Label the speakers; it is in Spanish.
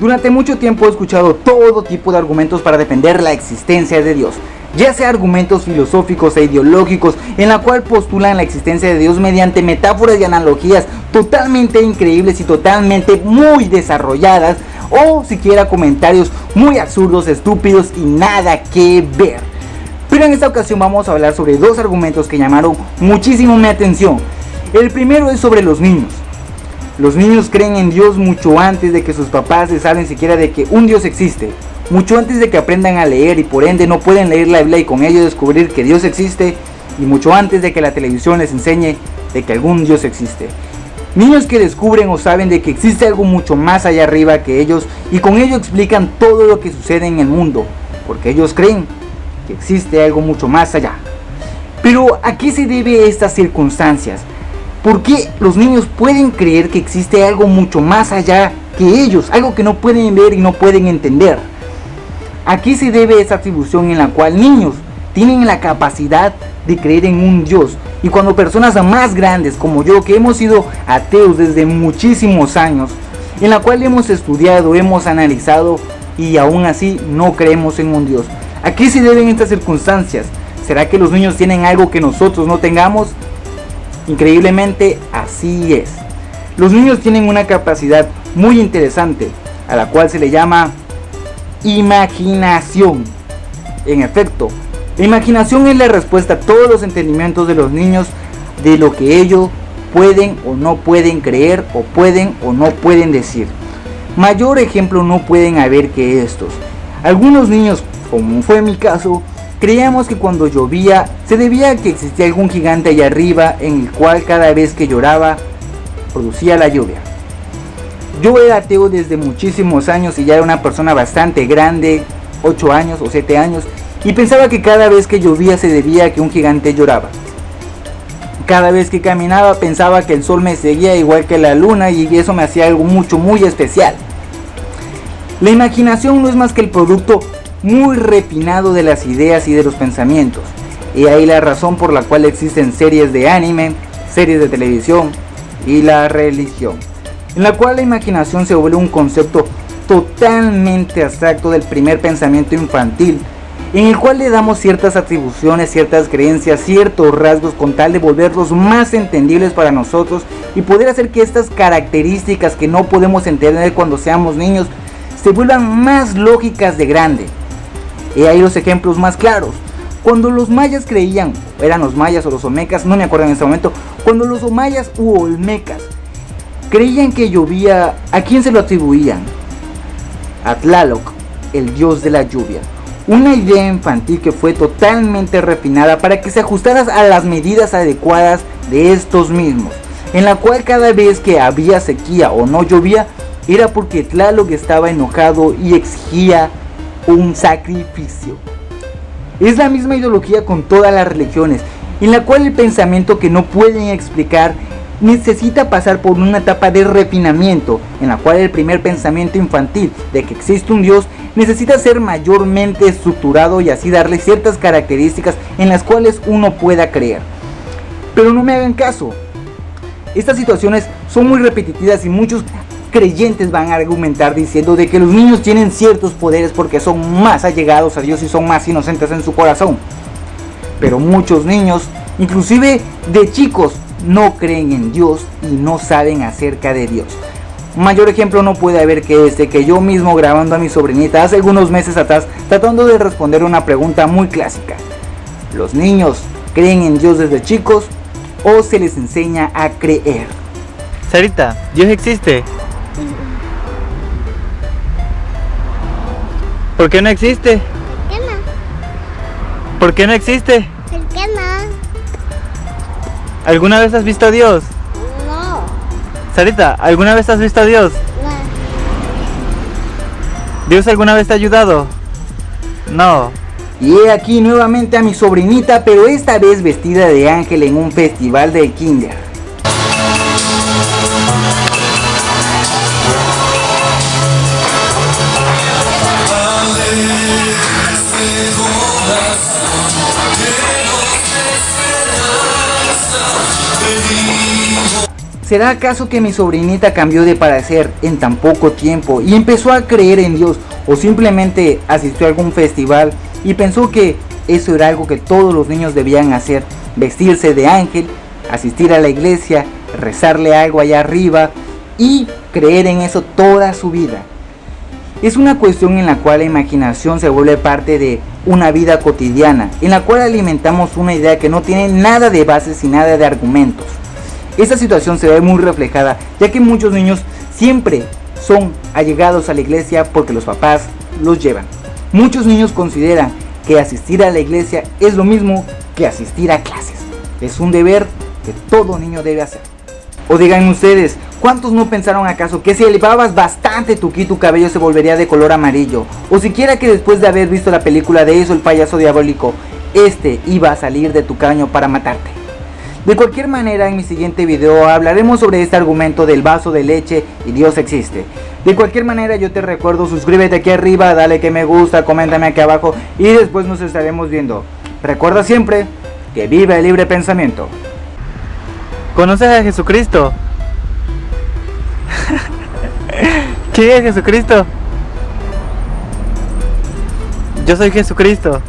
Speaker 1: Durante mucho tiempo he escuchado todo tipo de argumentos para defender la existencia de Dios, ya sea argumentos filosóficos e ideológicos en la cual postulan la existencia de Dios mediante metáforas y analogías totalmente increíbles y totalmente muy desarrolladas, o siquiera comentarios muy absurdos, estúpidos y nada que ver. Pero en esta ocasión vamos a hablar sobre dos argumentos que llamaron muchísimo mi atención. El primero es sobre los niños. Los niños creen en Dios mucho antes de que sus papás les hablen siquiera de que un Dios existe, mucho antes de que aprendan a leer y por ende no pueden leer la Biblia y con ello descubrir que Dios existe, y mucho antes de que la televisión les enseñe de que algún Dios existe. Niños que descubren o saben de que existe algo mucho más allá arriba que ellos y con ello explican todo lo que sucede en el mundo, porque ellos creen que existe algo mucho más allá. Pero ¿a qué se debe estas circunstancias? ¿Por qué los niños pueden creer que existe algo mucho más allá que ellos? Algo que no pueden ver y no pueden entender. ¿A qué se debe esa atribución en la cual niños tienen la capacidad de creer en un Dios? Y cuando personas más grandes como yo, que hemos sido ateos desde muchísimos años, en la cual hemos estudiado, hemos analizado y aún así no creemos en un Dios. ¿A qué se deben estas circunstancias? ¿Será que los niños tienen algo que nosotros no tengamos? Increíblemente así es. Los niños tienen una capacidad muy interesante, a la cual se le llama imaginación. En efecto, la imaginación es la respuesta a todos los entendimientos de los niños de lo que ellos pueden o no pueden creer o pueden o no pueden decir. Mayor ejemplo no pueden haber que estos. Algunos niños, como fue mi caso, creíamos que cuando llovía se debía a que existía algún gigante allá arriba en el cual cada vez que lloraba producía la lluvia. Yo era ateo desde muchísimos años y ya era una persona bastante grande, 8 años o 7 años, y pensaba que cada vez que llovía se debía a que un gigante lloraba. Cada vez que caminaba pensaba que el sol me seguía igual que la luna y eso me hacía algo muy especial. La imaginación no es más que el producto muy refinado de las ideas y de los pensamientos. Y ahí la razón por la cual existen series de anime, series de televisión y la religión, en la cual la imaginación se vuelve un concepto totalmente abstracto del primer pensamiento infantil, en el cual le damos ciertas atribuciones, ciertas creencias, ciertos rasgos con tal de volverlos más entendibles para nosotros y poder hacer que estas características que no podemos entender cuando seamos niños se vuelvan más lógicas de grande. Y ahí los ejemplos más claros. Cuando los mayas creían, eran los mayas o los olmecas, no me acuerdo en este momento, cuando los mayas u olmecas creían que llovía, ¿a quién se lo atribuían? A Tlaloc, el dios de la lluvia. Una idea infantil que fue totalmente refinada para que se ajustara a las medidas adecuadas de estos mismos, en la cual cada vez que había sequía o no llovía, era porque Tlaloc estaba enojado y exigía un sacrificio. Es la misma ideología con todas las religiones, en la cual el pensamiento que no pueden explicar necesita pasar por una etapa de refinamiento, en la cual el primer pensamiento infantil de que existe un Dios necesita ser mayormente estructurado y así darle ciertas características en las cuales uno pueda creer. Pero no me hagan caso, estas situaciones son muy repetitivas y muchos creyentes van a argumentar diciendo de que los niños tienen ciertos poderes porque son más allegados a Dios y son más inocentes en su corazón. Pero muchos niños, inclusive de chicos, no creen en Dios y no saben acerca de Dios. Mayor ejemplo no puede haber que que yo mismo grabando a mi sobrinita hace algunos meses atrás tratando de responder una pregunta muy clásica. ¿Los niños creen en Dios desde chicos o se les enseña a creer?
Speaker 2: Sarita, ¿Dios existe? ¿Por qué no existe?
Speaker 3: ¿Qué no?
Speaker 2: ¿Por qué no existe?
Speaker 3: ¿Por qué no?
Speaker 2: ¿Alguna vez has visto a Dios?
Speaker 3: No.
Speaker 2: Sarita, ¿alguna vez has visto a Dios?
Speaker 3: No.
Speaker 2: ¿Dios alguna vez te ha ayudado? No.
Speaker 1: Y he aquí nuevamente a mi sobrinita, pero esta vez vestida de ángel en un festival del kinder. ¿Será acaso que mi sobrinita cambió de parecer en tan poco tiempo y empezó a creer en Dios? ¿O simplemente asistió a algún festival y pensó que eso era algo que todos los niños debían hacer? Vestirse de ángel, asistir a la iglesia, rezarle algo allá arriba y creer en eso toda su vida. Es una cuestión en la cual la imaginación se vuelve parte de una vida cotidiana, en la cual alimentamos una idea que no tiene nada de bases y nada de argumentos. Esta situación se ve muy reflejada, ya que muchos niños siempre son allegados a la iglesia porque los papás los llevan. Muchos niños consideran que asistir a la iglesia es lo mismo que asistir a clases. Es un deber que todo niño debe hacer. O digan ustedes, ¿cuántos no pensaron acaso que si elevabas bastante tu cabello se volvería de color amarillo? O siquiera que después de haber visto la película de Eso, el payaso diabólico, iba a salir de tu caño para matarte. De cualquier manera, en mi siguiente video hablaremos sobre este argumento del vaso de leche y Dios existe. De cualquier manera, yo te recuerdo, suscríbete aquí arriba, dale que me gusta, coméntame aquí abajo y después nos estaremos viendo. Recuerda siempre que viva el libre pensamiento.
Speaker 2: ¿Conoces a Jesucristo? ¿Quién es Jesucristo? Yo soy Jesucristo.